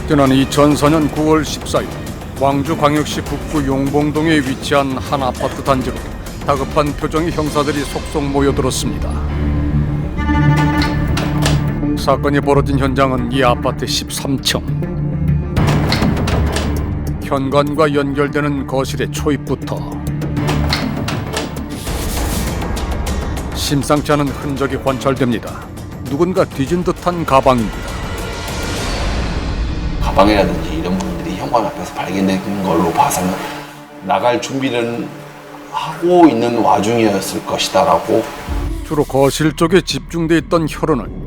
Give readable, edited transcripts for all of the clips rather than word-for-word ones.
지난 2004년 9월 14일 광주광역시 북구 용봉동에 위치한 한 아파트 단지로 다급한 표정의 형사들이 속속 모여들었습니다. 사건이 벌어진 현장은 이 아파트 13층. 현관과 연결되는 거실의 초입부터 심상치 않은 흔적이 관찰됩니다. 누군가 뒤진 듯한 가방입니다. 가방이라든지 이런 부분들이 현관 앞에서 발견된 걸로 봐서는 나갈 준비를 하고 있는 와중이었을 것이다라고. 주로 거실 쪽에 집중돼 있던 혈흔은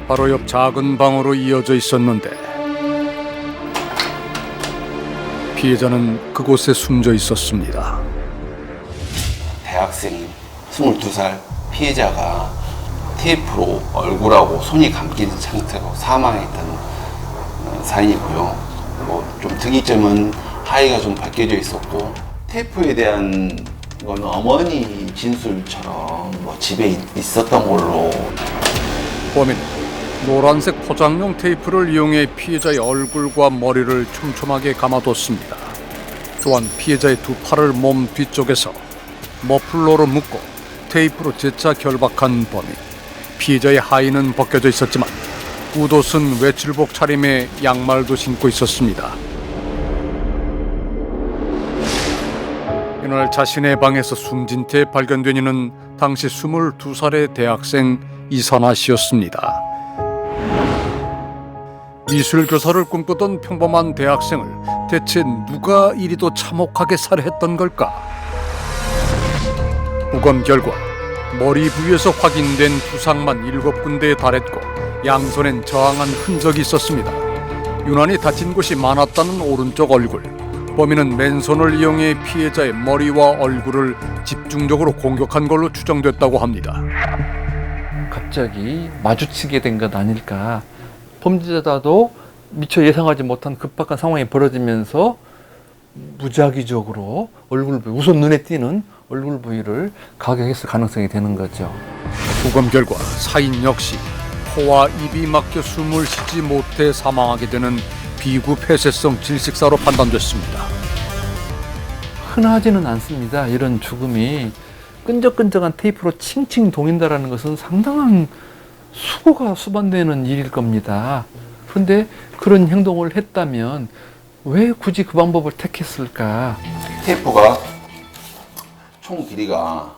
바로 옆 작은 방으로 이어져 있었는데 피해자는 그곳에 숨져 있었습니다. 대학생 22살 피해자가 테이프로 얼굴하고 손이 감긴 상태로 사망했던 사인이고요. 좀 특이점은 하의가 좀 벗겨져 있었고, 테이프에 대한 건 어머니 진술처럼 집에 있었던 걸로. 범인은 노란색 포장용 테이프를 이용해 피해자의 얼굴과 머리를 촘촘하게 감아뒀습니다. 또한 피해자의 두 팔을 몸 뒤쪽에서 머플러로 묶고 테이프로 재차 결박한 범인. 피해자의 하의는 벗겨져 있었지만 웃옷은 외출복 차림에 양말도 신고 있었습니다. 이날 자신의 방에서 숨진 채 발견된 이는 당시 22살의 대학생 이선아 씨였습니다. 미술교사를 꿈꾸던 평범한 대학생을 대체 누가 이리도 참혹하게 살해했던 걸까? 부검 결과 머리 부위에서 확인된 부상만 7군데에 달했고 양손엔 저항한 흔적이 있었습니다. 유난히 다친 곳이 많았다는 오른쪽 얼굴. 범인은 맨손을 이용해 피해자의 머리와 얼굴을 집중적으로 공격한 걸로 추정됐다고 합니다. 갑자기 마주치게 된 것 아닐까. 범죄자도 미처 예상하지 못한 급박한 상황이 벌어지면서 무작위적으로 얼굴 부위, 우선 눈에 띄는 얼굴 부위를 가격했을 가능성이 되는 거죠. 부검 결과 사인 역시 코와 입이 막혀 숨을 쉬지 못해 사망하게 되는 비구폐쇄성 질식사로 판단됐습니다. 흔하지는 않습니다. 이런 죽음이 끈적끈적한 테이프로 칭칭 동인다라는 것은 상당한 수고가 수반되는 일일 겁니다. 그런데 그런 행동을 했다면 왜 굳이 그 방법을 택했을까? 테이프가 총 길이가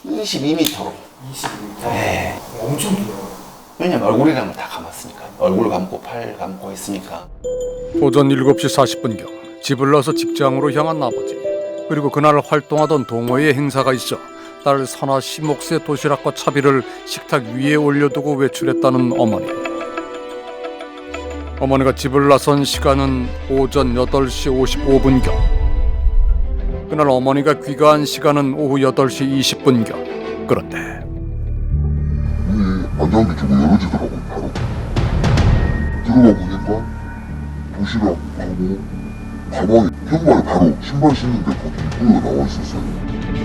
22m로. 22m? 네. 엄청 길어요. 왜냐면 얼굴이랑 다 감았으니까. 얼굴 감고 팔 감고 했으니까. 오전 7시 40분경 집을 나서 직장으로 향한 아버지, 그리고 그날 활동하던 동호회 행사가 있어 딸 선아 씨 몫의 도시락과 차비를 식탁 위에 올려두고 외출했다는 어머니. 어머니가 집을 나선 시간은 오전 8시 55분경. 그날 어머니가 귀가한 시간은 오후 8시 20분경. 그런데 안장이 주고 열어지더라고요. 바로 들어가 보니까 도시락하고 가방에 현관에 바로 신발 신는데 거기 물려 나와 있었어요.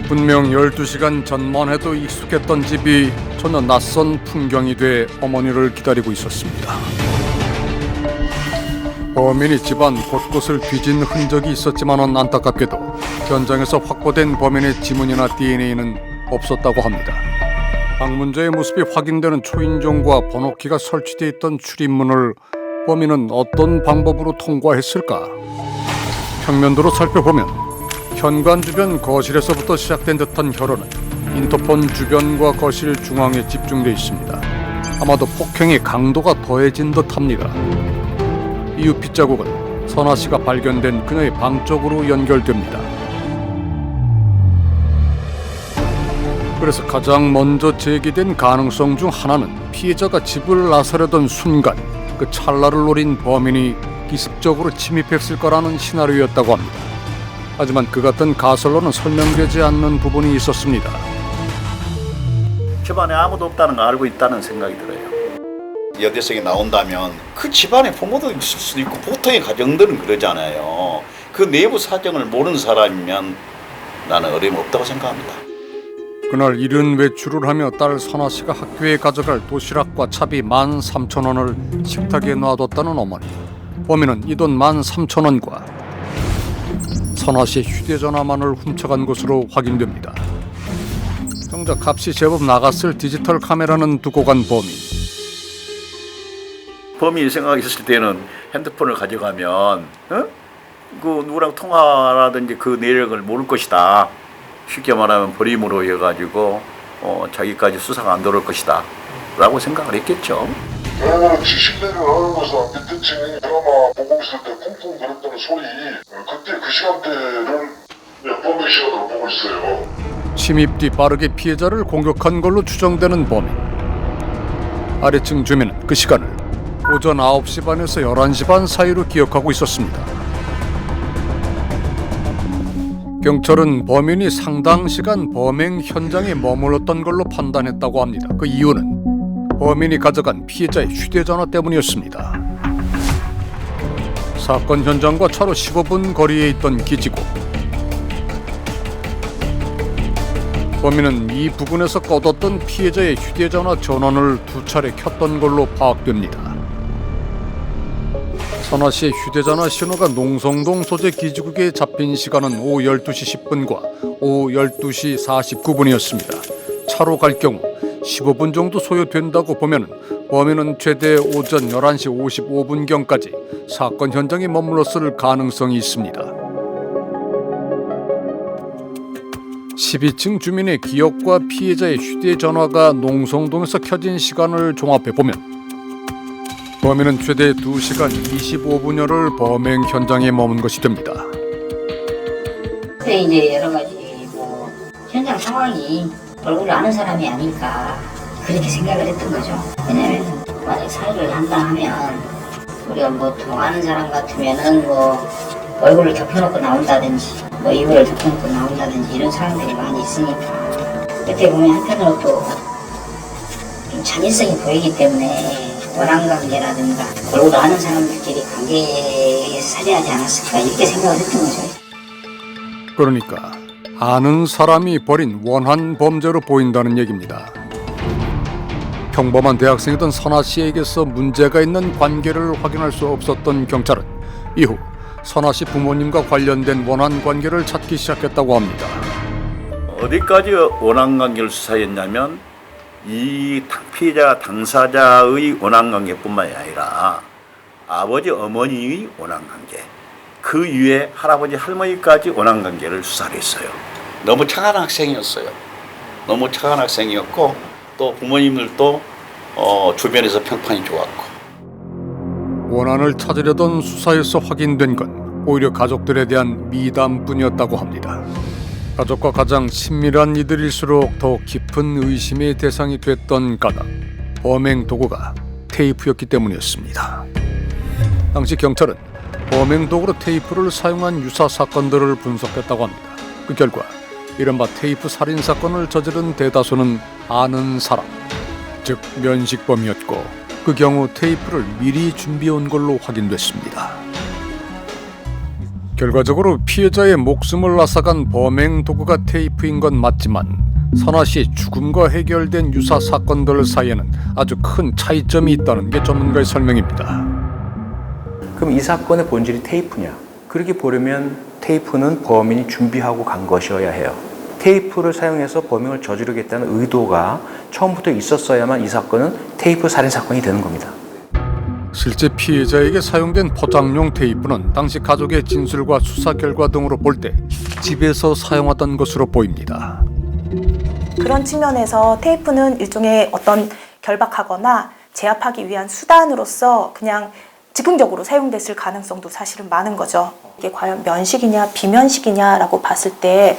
분명 12시간 전만 해도 익숙했던 집이 전혀 낯선 풍경이 돼 어머니를 기다리고 있었습니다. 범인이 집안 곳곳을 뒤진 흔적이 있었지만은 안타깝게도 현장에서 확보된 범인의 지문이나 DNA는 없었다고 합니다. 방문자의 모습이 확인되는 초인종과 번호키가 설치되어 있던 출입문을 범인은 어떤 방법으로 통과했을까? 평면도로 살펴보면 현관 주변 거실에서부터 시작된 듯한 혈흔은 인터폰 주변과 거실 중앙에 집중되어 있습니다. 아마도 폭행의 강도가 더해진 듯합니다. 이후 빗자국은 선아 씨가 발견된 그녀의 방 쪽으로 연결됩니다. 그래서 가장 먼저 제기된 가능성 중 하나는 피해자가 집을 나서려던 순간 그 찰나를 노린 범인이 기습적으로 침입했을 거라는 시나리오였다고 합니다. 하지만 그 같은 가설로는 설명되지 않는 부분이 있었습니다. 집안에 아무도 없다는 거 알고 있다는 생각이 들어요. 여대생이 나온다면 그 집안에 부모도 있을 수도 있고 보통의 가정들은 그러잖아요. 그 내부 사정을 모르는 사람이면 나는 어려움이 없다고 생각합니다. 그날 이른 외출을 하며 딸 선아 씨가 학교에 가져갈 도시락과 차비 13,000원을 식탁에 놔뒀다는 어머니. 범인은 이 돈 13,000원과 선아 씨의 휴대전화만을 훔쳐간 것으로 확인됩니다. 정작 값이 제법 나갔을 디지털 카메라는 두고 간 범인. 범인이 생각했을 때는 핸드폰을 가져가면 그 누구랑 통화라든지 그 내력을 모를 것이다. 쉽게 말하면 버림으로 해가지고 자기까지 수사가 안 들어올 것이다 라고 생각을 했겠죠. 그렇지 신뢰를 하는 것은 밑에 층 드라마 보고 있을 때 쿵쿵 거렸다는 소리 그때 그 시간대를 범행 시간으로 보고 있어요. 침입 뒤 빠르게 피해자를 공격한 걸로 추정되는 범인. 아래층 주민은 그 시간을 오전 9시 반에서 11시 반 사이로 기억하고 있었습니다. 경찰은 범인이 상당 시간 범행 현장에 머물렀던 걸로 판단했다고 합니다. 그 이유는 범인이 가져간 피해자의 휴대전화 때문이었습니다. 사건 현장과 차로 15분 거리에 있던 기지고. 범인은 이 부근에서 꺼뒀던 피해자의 휴대전화 전원을 2차례 켰던 걸로 파악됩니다. 선아 씨의 휴대전화 신호가 농성동 소재 기지국에 잡힌 시간은 오후 12시 10분과 오후 12시 49분이었습니다. 차로 갈 경우 15분 정도 소요된다고 보면 범인은 최대 오전 11시 55분경까지 사건 현장에 머물렀을 가능성이 있습니다. 12층 주민의 기억과 피해자의 휴대전화가 농성동에서 켜진 시간을 종합해보면 범인은 최대 2시간 25분여를 범행 현장에 머문 것이 됩니다. 그때 이제 여러 가지 뭐 현장 상황이 얼굴을 아는 사람이 아니까 그렇게 생각을 했던 거죠. 왜냐면 만약 살해를 한다 하면 우리가 뭐 아는 사람 같으면은 뭐 얼굴을 덮여놓고 나온다든지 뭐 이불을 덮여놓고 나온다든지 이런 상황들이 많이 있으니까 그때 보면 한편으로 또 좀 잔인성이 보이기 때문에 원한관계라든가 얼굴 아는 사람들끼리 관계에 살해하지 않았을까 이렇게 생각을 했던 거죠. 그러니까 아는 사람이 벌인 원한 범죄로 보인다는 얘기입니다. 평범한 대학생이던 선아 씨에게서 문제가 있는 관계를 확인할 수 없었던 경찰은 이후 선아 씨 부모님과 관련된 원한 관계를 찾기 시작했다고 합니다. 어디까지 원한 관계를 수사했냐면 이 피해자 당사자의 원한 관계뿐만이 아니라 아버지 어머니의 원한 관계, 그 이후에 할아버지 할머니까지 원한 관계를 수사를 했어요. 너무 착한 학생이었어요. 너무 착한 학생이었고 또 부모님들도 주변에서 평판이 좋았고. 원한을 찾으려던 수사에서 확인된 건 오히려 가족들에 대한 미담뿐이었다고 합니다. 가족과 가장 친밀한 이들일수록 더 깊은 의심의 대상이 됐던 까닭, 범행 도구가 테이프였기 때문이었습니다. 당시 경찰은 범행 도구로 테이프를 사용한 유사 사건들을 분석했다고 합니다. 그 결과 이른바 테이프 살인 사건을 저지른 대다수는 아는 사람, 즉 면식범이었고 그 경우 테이프를 미리 준비해온 걸로 확인됐습니다. 결과적으로 피해자의 목숨을 앗아간 범행 도구가 테이프인 건 맞지만 선아 씨의 죽음과 해결된 유사 사건들 사이에는 아주 큰 차이점이 있다는 게 전문가의 설명입니다. 그럼 이 사건의 본질이 테이프냐? 그렇게 보려면 테이프는 범인이 준비하고 간 것이어야 해요. 테이프를 사용해서 범행을 저지르겠다는 의도가 처음부터 있었어야만 이 사건은 테이프 살인 사건이 되는 겁니다. 실제 피해자에게 사용된 포장용 테이프는 당시 가족의 진술과 수사 결과 등으로 볼 때 집에서 사용하던 것으로 보입니다. 그런 측면에서 테이프는 일종의 어떤 결박하거나 제압하기 위한 수단으로서 그냥 즉흥적으로 사용됐을 가능성도 사실은 많은 거죠. 이게 과연 면식이냐 비면식이냐라고 봤을 때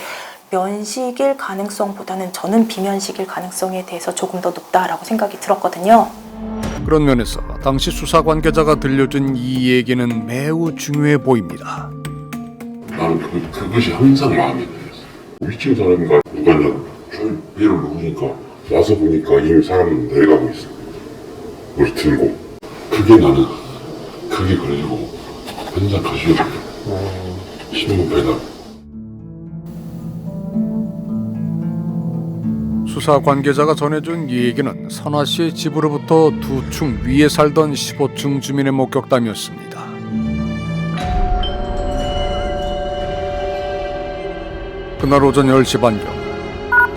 면식일 가능성보다는 저는 비면식일 가능성에 대해서 조금 더 높다라고 생각이 들었거든요. 그런 면에서 당시 수사 관계자가 들려준 이 얘기는 매우 중요해 보입니다. 나는 그것이 항상 마음에 들었어. 위층 사람과 누가 좀 배를 누르니까 와서 보니까 이미 사람은 내려가고 있어. 뭘 들고. 그게 그래가지고 현장 가시게 돼. 신문 배달. 수사 관계자가 전해준 얘기는 선아 씨의 집으로부터 2층 위에 살던 15층 주민의 목격담이었습니다. 그날 오전 10시 반경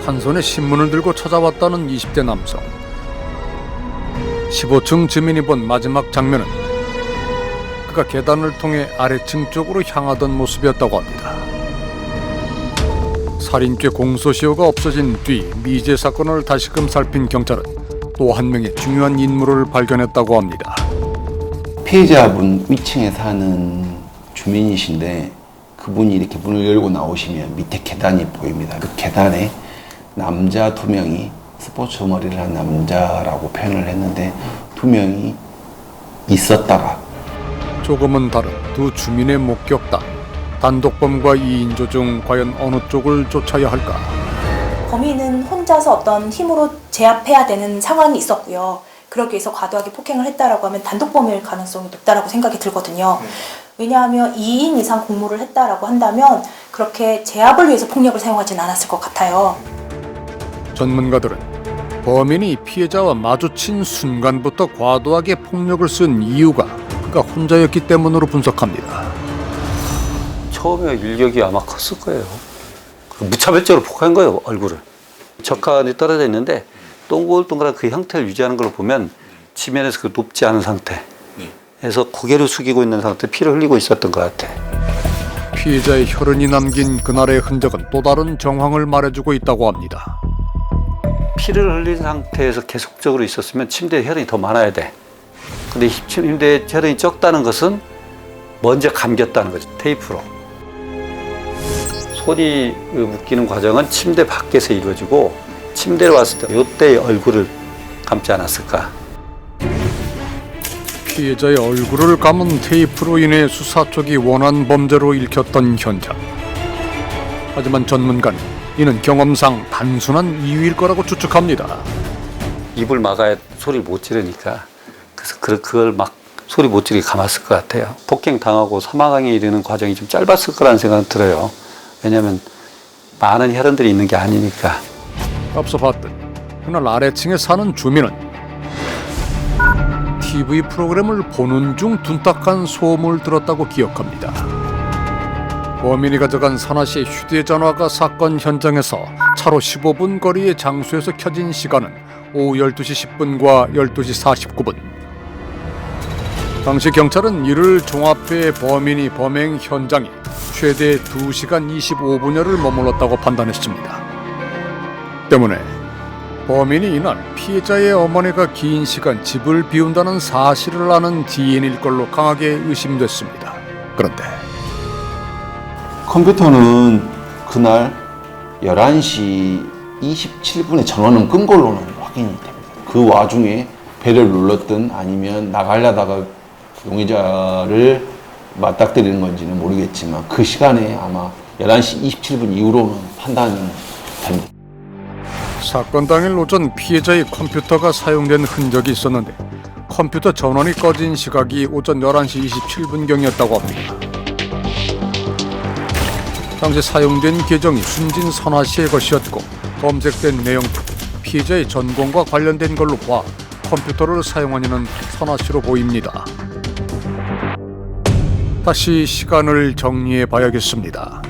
한 손에 신문을 들고 찾아왔다는 20대 남성. 15층 주민이 본 마지막 장면은 그가 계단을 통해 아래층 쪽으로 향하던 모습이었다고 합니다. 살인죄 공소시효가 없어진 뒤 미제 사건을 다시금 살핀 경찰은 또 한 명의 중요한 인물을 발견했다고 합니다. 피해자분 위층에 사는 주민이신데 그분이 이렇게 문을 열고 나오시면 밑에 계단이 보입니다. 그 계단에 남자 2명이 스포츠 머리를 한 남자라고 표현을 했는데 2명이 있었다가 조금은 다른 두 주민의 목격담. 단독범과 2인조 중 과연 어느 쪽을 쫓아야 할까? 범인은 혼자서 어떤 힘으로 제압해야 되는 상황이 있었고요. 그러기 위해서 과도하게 폭행을 했다라고 하면 단독범일 가능성이 높다라고 생각이 들거든요. 왜냐하면 2인 이상 공모를 했다라고 한다면 그렇게 제압을 위해서 폭력을 사용하진 않았을 것 같아요. 전문가들은 범인이 피해자와 마주친 순간부터 과도하게 폭력을 쓴 이유가 그가 혼자였기 때문으로 분석합니다. 처음에 일격이 아마 컸을 거예요. 무차별적으로 폭행한 거예요, 얼굴을. 적한이 떨어져 있는데 동글동글한 그 형태를 유지하는 걸 보면 지면에서 그 높지 않은 상태에서 고개를 숙이고 있는 상태, 피를 흘리고 있었던 것 같아. 피해자의 혈흔이 남긴 그날의 흔적은 또 다른 정황을 말해주고 있다고 합니다. 피를 흘린 상태에서 계속적으로 있었으면 침대에 혈흔이 더 많아야 돼. 근데 침대에 혈흔이 적다는 것은 먼저 감겼다는 거죠, 테이프로. 손이 묶이는 과정은 침대 밖에서 이루어지고 침대로 왔을 때 이때 얼굴을 감지 않았을까. 피해자의 얼굴을 감은 테이프로 인해 수사 쪽이 원한 범죄로 읽혔던 현장. 하지만 전문가는 이는 경험상 단순한 이유일 거라고 추측합니다. 입을 막아야 소리를 못 지르니까 그래서 그걸 막 소리 못 지르게 감았을 것 같아요. 폭행 당하고 사망에 이르는 과정이 좀 짧았을 거라는 생각은 들어요. 왜냐하면 많은 혈흔들이 있는 게 아니니까. 앞서 봤듯 그날 아래층에 사는 주민은 TV 프로그램을 보는 중 둔탁한 소음을 들었다고 기억합니다. 범인이 가져간 선아 씨의 휴대전화가 사건 현장에서 차로 15분 거리의 장소에서 켜진 시간은 오후 12시 10분과 12시 49분. 당시 경찰은 이를 종합해 범인이 범행 현장에 최대 2시간 25분여를 머물렀다고 판단했습니다. 때문에 범인이 이날 피해자의 어머니가 긴 시간 집을 비운다는 사실을 아는 DNA일 걸로 강하게 의심됐습니다. 그런데 컴퓨터는 그날 11시 27분에 전원은 끈 걸로는 확인이 됩니다. 그 와중에 배를 눌렀든 아니면 나가려다가 용의자를 맞닥뜨리는 건지는 모르겠지만 그 시간에 아마 11시 27분 이후로는 판단이 됩니다. 사건 당일 오전 피해자의 컴퓨터가 사용된 흔적이 있었는데 컴퓨터 전원이 꺼진 시각이 오전 11시 27분경이었다고 합니다. 당시 사용된 계정이 순진 선아 씨의 것이었고 검색된 내용도 피해자의 전공과 관련된 걸로 봐 컴퓨터를 사용한 이는 선아 씨로 보입니다. 다시 시간을 정리해 봐야겠습니다.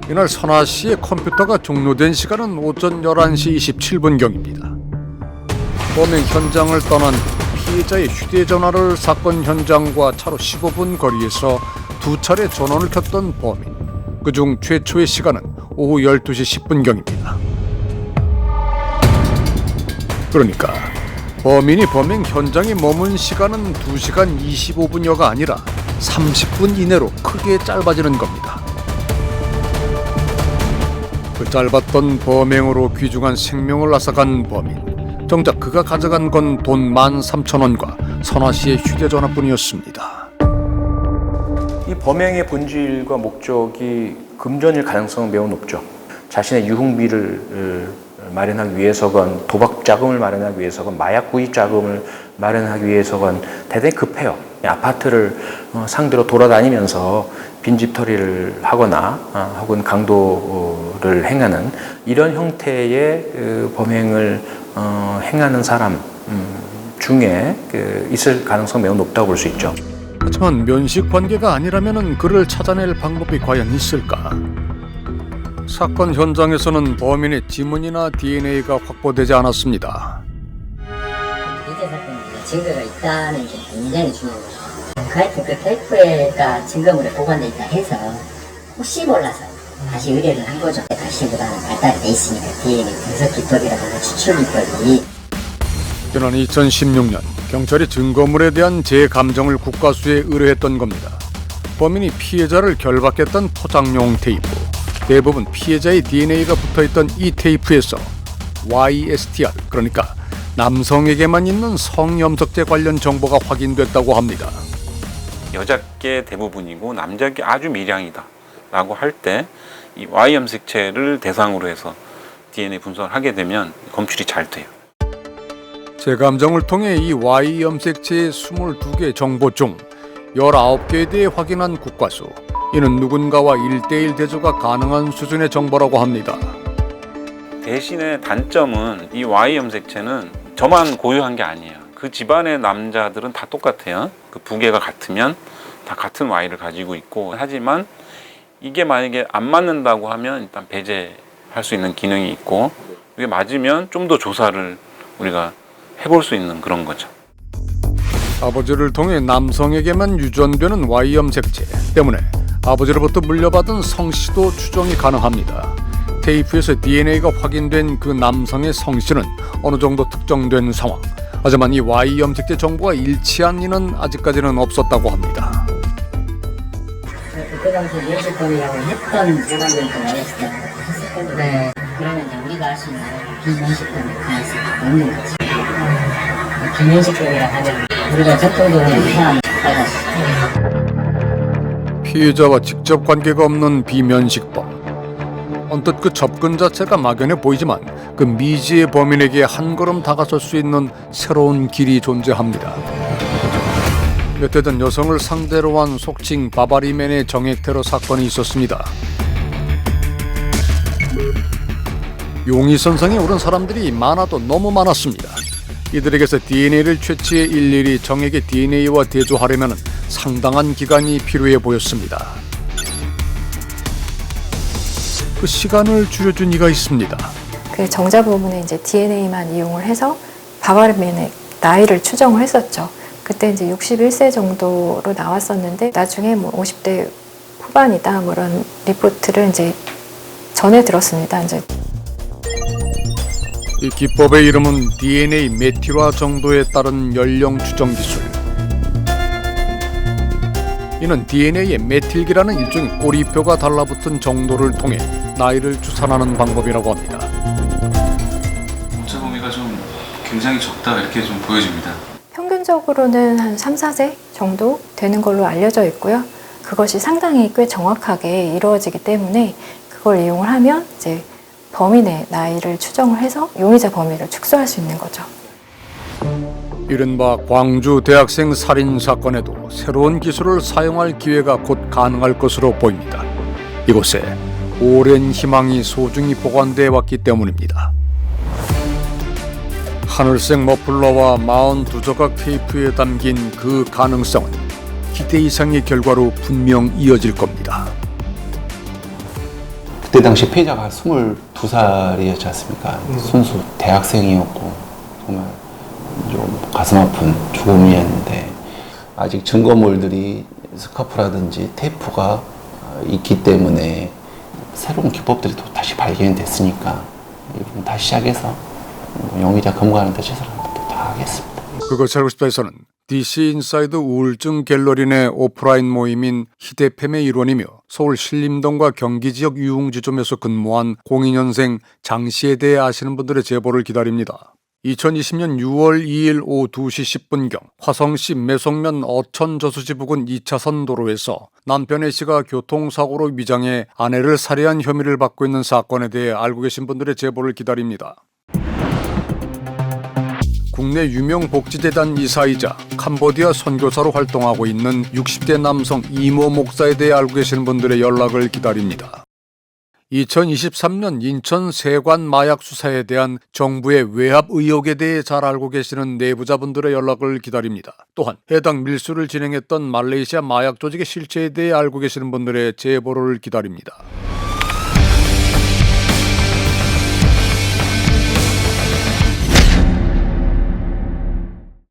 이날 선아 씨의 컴퓨터가 종료된 시간은 오전 11시 27분경입니다. 범행 현장을 떠난 피해자의 휴대전화를 사건 현장과 차로 15분 거리에서 2차례 전원을 켰던 범인. 그중 최초의 시간은 오후 12시 10분경입니다. 그러니까 범인이 범행 현장에 머문 시간은 2시간 25분여가 아니라 30분 이내로 크게 짧아지는 겁니다. 그 짧았던 범행으로 귀중한 생명을 앗아간 범인. 정작 그가 가져간 건 돈 13,000원과 선아 씨의 휴대전화뿐이었습니다. 이 범행의 본질과 목적이 금전일 가능성은 매우 높죠. 자신의 유흥비를 마련하기 위해서건 도박 자금을 마련하기 위해서건 마약 구입 자금을 마련하기 위해서건 대단히 급해요. 아파트를 상대로 돌아다니면서 빈집털이를 하거나 혹은 강도 범행을 행하는 이런 형태의 범행을 행하는 사람 중에 있을 가능성이 매우 높다고 볼 수 있죠. 하지만 면식 관계가 아니라면 그를 찾아낼 방법이 과연 있을까? 사건 현장에서는 범인의 지문이나 DNA가 확보되지 않았습니다. 이제 사건에 증거가 있다는 게 굉장히 중요한 거죠. 하여튼 그 테이프가 증거물에 보관돼 있다 해서 혹시 몰라서 다시 의뢰를 한 거죠. 다시 보다는 발달이 돼 있으니까 DNA 분석 기법이라든가 추출 기법이. 지난 2016년 경찰이 증거물에 대한 재감정을 국과수에 의뢰했던 겁니다. 범인이 피해자를 결박했던 포장용 테이프, 대부분 피해자의 DNA가 붙어있던 이 테이프에서 YSTR, 그러니까 남성에게만 있는 성염색체 관련 정보가 확인됐다고 합니다. 여자께 대부분이고 남자께 아주 미량이다 라고 할 때 이 Y 염색체를 대상으로 해서 DNA 분석을 하게 되면 검출이 잘 돼요. 재감정을 통해 이 Y 염색체의 22개 정보 중 19개에 대해 확인한 국과수. 이는 누군가와 1대1 대조가 가능한 수준의 정보라고 합니다. 대신에 단점은 이 Y 염색체는 저만 고유한 게 아니에요. 그 집안의 남자들은 다 똑같아요. 그 부계가 같으면 다 같은 Y를 가지고 있고, 하지만 이게 만약에 안 맞는다고 하면 일단 배제할 수 있는 기능이 있고, 이게 맞으면 좀 더 조사를 우리가 해볼 수 있는 그런 거죠. 아버지를 통해 남성에게만 유전되는 Y 염색체 때문에 아버지로부터 물려받은 성씨도 추정이 가능합니다. 테이프에서 DNA가 확인된 그 남성의 성씨는 어느 정도 특정된 상황. 하지만 이 Y 염색체 정보가 일치한 이는 아직까지는 없었다고 합니다. 그때 당시 면식범이라고 했던 사람들도 있을 텐데, 그러면 이제 우리가 알 수 있는 비면식범의 가능성이 없는 거지. 비면식범이라 하면 우리가 접근적으로 해야 받았어. 피해자와 직접 관계가 없는 비면식범. 언뜻 그 접근 자체가 막연해 보이지만 그 미지의 범인에게 한 걸음 다가설 수 있는 새로운 길이 존재합니다. 몇 해 전 여성을 상대로 한 속칭 바바리맨의 정액 테러 사건이 있었습니다. 용의선상에 오른 사람들이 많아도 너무 많았습니다. 이들에게서 DNA를 채취해 일일이 정액의 DNA와 대조하려면 상당한 기간이 필요해 보였습니다. 그 시간을 줄여준 이가 있습니다. 그 정자 부분에 이제 DNA만 이용을 해서 바바리맨의 나이를 추정을 했었죠. 그때 이제 61세 정도로 나왔었는데 나중에 뭐 50대 후반이다 뭐 이런 리포트를 이제 전해 들었습니다. 이제 이 기법의 이름은 DNA 메틸화 정도에 따른 연령 추정 기술. 이는 DNA에 메틸기라는 일종의 꼬리표가 달라붙은 정도를 통해 나이를 추산하는 방법이라고 합니다. 검사 범위가 좀 굉장히 적다 이렇게 좀 보여집니다. 평균적으로는 한 3, 4세 정도 되는 걸로 알려져 있고요. 그것이 상당히 꽤 정확하게 이루어지기 때문에 그걸 이용을 하면 이제 범인의 나이를 추정을 해서 용의자 범위를 축소할 수 있는 거죠. 이른바 광주 대학생 살인 사건에도 새로운 기술을 사용할 기회가 곧 가능할 것으로 보입니다. 이곳에 오랜 희망이 소중히 보관돼 왔기 때문입니다. 하늘색 머플러와 42조각 테이프에 담긴 그 가능성은 기대 이상의 결과로 분명 이어질 겁니다. 그때 당시 피해자가 22살이었지 않습니까? 순수 대학생이었고 정말 좀 가슴 아픈 죽음이었는데, 아직 증거물들이 스카프라든지 테이프가 있기 때문에 새로운 기법들이 또 다시 발견이 됐으니까 다시 시작해서 용의자 검거하는 데 최선을 다 하겠습니다. 그것이 알고 싶다에서는 DC 인사이드 우울증 갤러리내 오프라인 모임인 히데팸의 일원이며 서울 신림동과 경기 지역 유흥지점에서 근무한 02년생 장 씨에 대해 아시는 분들의 제보를 기다립니다. 2020년 6월 2일 오후 2시 10분경 화성시 매송면 어천저수지 부근 2차선 도로에서 남편 A씨가 교통사고로 위장해 아내를 살해한 혐의를 받고 있는 사건에 대해 알고 계신 분들의 제보를 기다립니다. 국내 유명 복지재단 이사이자 캄보디아 선교사로 활동하고 있는 60대 남성 이모 목사에 대해 알고 계시는 분들의 연락을 기다립니다. 2023년 인천 세관 마약 수사에 대한 정부의 외압 의혹에 대해 잘 알고 계시는 내부자분들의 연락을 기다립니다. 또한 해당 밀수를 진행했던 말레이시아 마약 조직의 실체에 대해 알고 계시는 분들의 제보를 기다립니다.